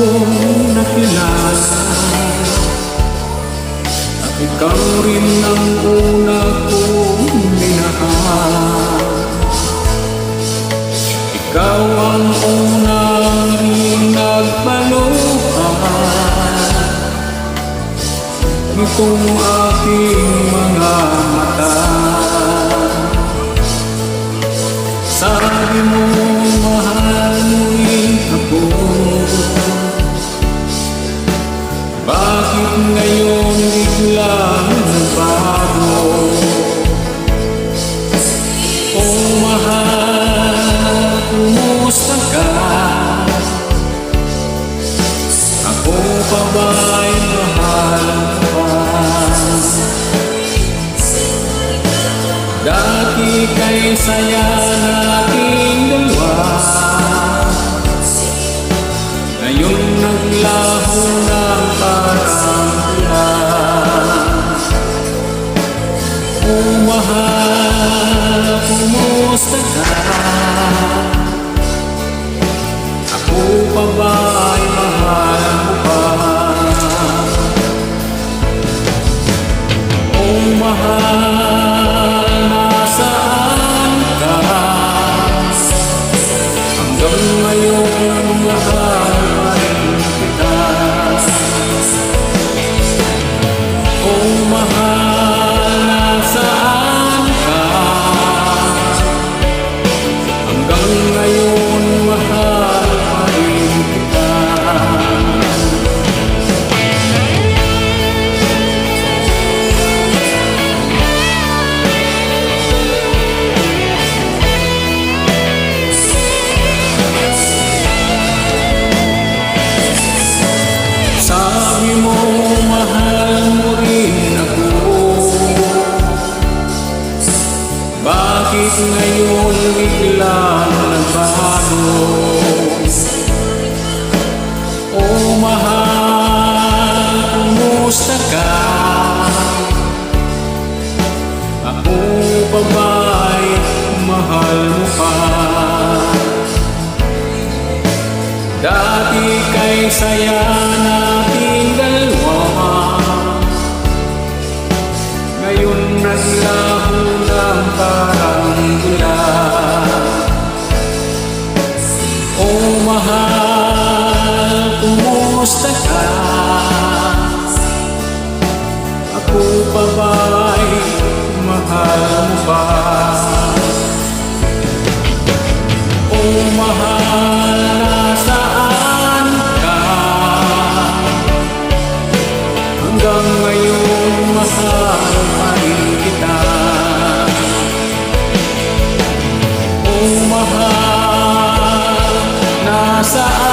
kong nakilala, at ikaw rin ang una kong minahal. Ikaw ang unang rin nagpaluhan nitong aking mga mata. Sabi mo, mahal mo rin ako. Bakit ngayon biglang nagbago? Oh mahal, kumusta ka? Ako pa ba'y mahal pa? Dati kay saya nating dalawa, ngayon naglaho ng parang ulan. Oh mahal, kumusta ka? Ako pa ba'y mahal mo pa? Oh mahal, nasaan ka? Hanggang ngayon mahal pa rin kita. Oh mahal, nasaan ka? Hanggang ngayon mahal pa rin kita. Sabi mo, mahal mo rin ako. Bakit ngayon biglang nagbago? Oh mahal, kumusta ka? Ako pa ba'y mahal mo pa? Dati kay saya nating dalawa, ngayon naglaho ng parang ulan. Oh mahal, kumusta ka? Ako pa ba'y mahal mo pa? Oh mahal, nasaan ka? Hanggang ngayon mahal pa rin kita. Oh mahal, nasaan